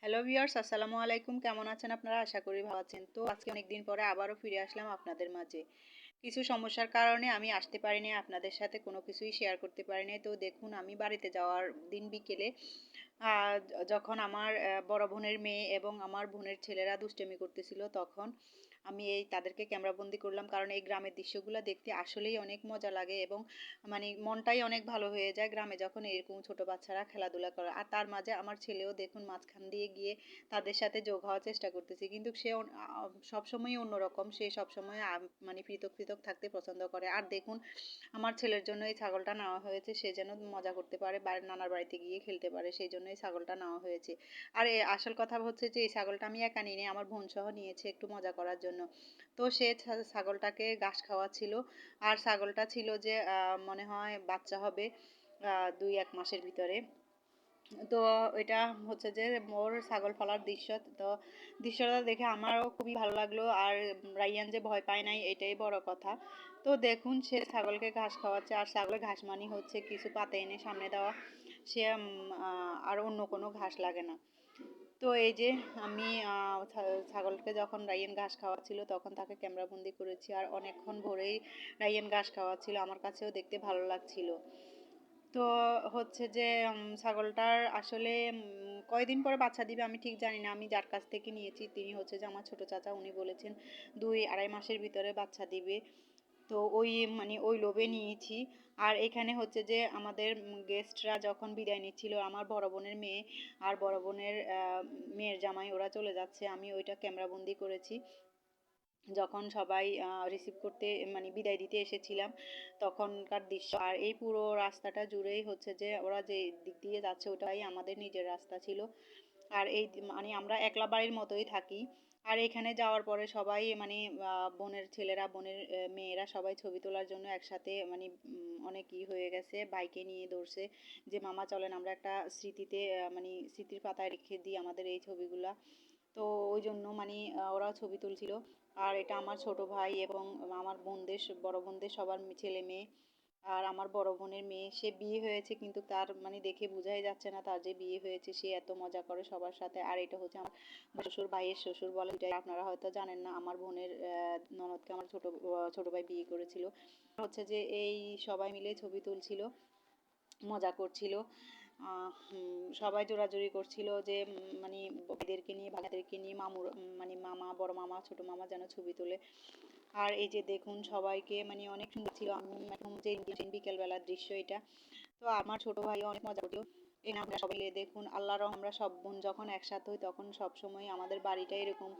Hello viewers, আসসালামু আলাইকুম। কেমন আছেন আপনারা? আশা করি ভালো আছেন। তো আজকে অনেকদিন পরে আবারও ফিরে আসলাম আপনাদের মাঝে। কিছু সমস্যার কারণে আমি আসতে পারিনি, আপনাদের সাথে কোনো কিছুই শেয়ার করতে পারিনি। তো দেখুন, আমি বাড়িতে যাওয়ার দিন বিকেলে যখন আমার বড় বোনের মেয়ে এবং আমার বোনের ছেলেরা দুষ্টামি করতেছিল, তখন আমি তাদেরকে ক্যামেরাবন্দি করলাম। কারণ এই গ্রামের দৃশ্যগুলো দেখতে আসলেই অনেক মজা লাগে এবং মানে মনটাই অনেক ভালো হয়ে যায় গ্রামে যখন এরকম ছোট বাচ্চারা খেলাধুলা করে। আর তার মাঝে আমার ছেলেও দেখুন মাঝখান দিয়ে গিয়ে তাদের সাথে যোগ হওয়ার চেষ্টা করতেছে, কিন্তু সে সবসময় অন্যরকম। সে সবসময় মানে পৃথক পৃথক থাকতে পছন্দ করে। আর দেখুন, আমার ছেলের জন্য এই ছাগলটা নেওয়া হয়েছে, সে যেন মজা করতে পারে, নানার বাড়িতে গিয়ে খেলতে পারে, সেই জন্য এই ছাগলটা নেওয়া হয়েছে। আর আসল কথা হচ্ছে যে এই ছাগলটা আমি একা নিয়ে, আমার বোন সহ নিয়েছে একটু মজা করার জন্য। তো সে ছাগলটাকে ঘাস খাওয়াচ্ছিল। আর ছাগলটা ছিল যে মনে হয় বাচ্চা হবে 2-1 মাসের ভিতরে। তো এটা হচ্ছে যে মোর ছাগল ফালার দৃশ্য। তো দৃশ্যটা দেখে আমারও খুবই ভালো লাগলো। আর রাইয়ান যে ভয় পায় নাই, এটাই বড় কথা। তো দেখুন, সে ছাগলকে ঘাস খাওয়াচ্ছে। আর ছাগলের ঘাস মানি হচ্ছে কিছু পাতা এনে সামনে দেওয়া, সে আর অন্য কোনো ঘাস লাগে না। তো এই যে আমি ছাগলকে যখন রাইয়ান ঘাস খাওয়াচ্ছিল তখন তাকে ক্যামেরাবন্দি করেছি। আর অনেকক্ষণ ভোরেই রাইয়ান ঘাস খাওয়াচ্ছিল, আমার কাছেও দেখতে ভালো লাগছিল। তো হচ্ছে যে ছাগলটার আসলে কয়দিন পরে বাচ্চা দিবে আমি ঠিক জানি না। আমি যার কাছ থেকে নিয়েছি তিনি হচ্ছে যে আমার ছোট চাচা, উনি বলেছেন 2-2.5 মাসের ভিতরে বাচ্চা দিবে। তো ওই মানে ওই লোভে নিয়েছি। আর এখানে হচ্ছে যে আমাদের গেস্টরা যখন বিদায় নিচ্ছিল, আমার বড় বোনের মেয়ে আর বড় বোনের মেয়ের জামাই ওরা চলে যাচ্ছে, আমি ওইটা ক্যামেরাবন্দি করেছি। যখন সবাই রিসিভ করতে মানে বিদায় দিতে এসেছিলাম তখনকার দৃশ্য। আর এই পুরো রাস্তাটা জুড়েই হচ্ছে যে ওরা যে দিক দিয়ে যাচ্ছে ওটাই আমাদের নিজের রাস্তা ছিল। আর এই মানে আমরা একলা বাড়ির মতোই থাকি। আর এখানে যাওয়ার পরে সবাই মানে বোনের ছেলেরা, বোনের মেয়েরা সবাই ছবি তোলার জন্য একসাথে মানে অনেক হয়ে গেছে, বাইকে নিয়ে দৌড়ছে যে মামা চলেন আমরা একটা স্মৃতিতে মানে স্মৃতির পাতায় রেখে দিই আমাদের এই ছবিগুলা। তো ওই জন্য মানে ওরাও ছবি তুলছিল। আর এটা আমার ছোট ভাই এবং আমার বোনদের, বড় বোনদের সবার ছেলে মেয়ে। আর আমার বড় বোনের মেয়ে, সে বিয়ে হয়েছে কিন্তু তার মানে দেখে বোঝাই যাচ্ছে না তার যে বিয়ে হয়েছে, সে এত মজা করে সবার সাথে। আর এটা হচ্ছে আমার শ্বশুর ভাইয়ের শ্বশুর বলে, এটাই আপনারা হয়তো জানেন না। আমার বোনের ননদকে আমার ছোট ভাই বিয়ে করেছিল। হচ্ছে যে এই সবাই মিলে ছবি তুলছিল, মজা করছিল। সবাই জোরাজুরি করছিল যে মানে ভাইদেরকে নিয়ে, ভাইদেরকে নিয়ে মামুর মানে মামা, বড় মামা, ছোট মামা যেন ছবি তোলে। আর এই যে দেখুন সবাইকে মানে অনেক সুন্দর ছিল। আমি এখন যে বিকেল বেলার দৃশ্য এটা। তো আমার ছোট ভাই অনেক মজা করলো। এই না আমরা সবাই মিলে দেখুন আল্লাহর আমরা সব বোন যখন একসাথে হই তখন সব সময় আমাদের বাড়িটা এরকম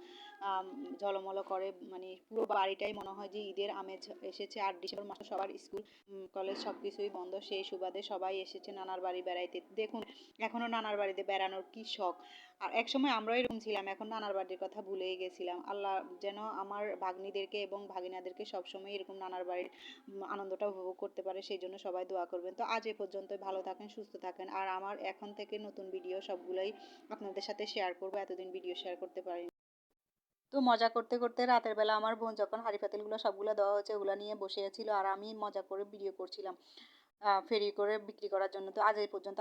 ঝলমল করে, মানে পুরো বাড়িটাই মনে হয় যে ঈদের আমেজ এসেছে। আর ডিসেম্বর মাসে সবার স্কুল কলেজ সব কিছুই বন্ধ, সেই সুবাদে সবাই এসেছে নানার বাড়ি বেড়াইতে। দেখুন এখনো নানার বাড়িতে বেড়ানোর কি শখ। আর একসময় আমরাও এরকম ছিলাম, এখন নানার বাড়ির কথা ভুলেই গেছিলাম। আল্লাহ যেন আমার ভাগ্নিদেরকে এবং ভাগিনাদেরকে সবসময় এরকম নানার বাড়ির আনন্দটা উপভোগ করতে পারে, সেই জন্য সবাই দোয়া করবেন। তো আজ এ পর্যন্ত, ভালো থাকেন, সুস্থ থাকেন। আর আমার এখন থেকে নতুন ভিডিও সবগুলোই আপনাদের সাথে শেয়ার করবো, এতদিন ভিডিও শেয়ার করতে পারিনি। তো মজা করতে করতে রাতের বেলা আমার বোন যখন হাঁড়ি পাতিলগুলো সবগুলো দেওয়া হয়েছে ওগুলো নিয়ে বসে ছিল, আর আমি মজা করে ভিডিও করছিলাম ফেরি করে বিক্রি করার জন্য। তো আজ এই পর্যন্ত।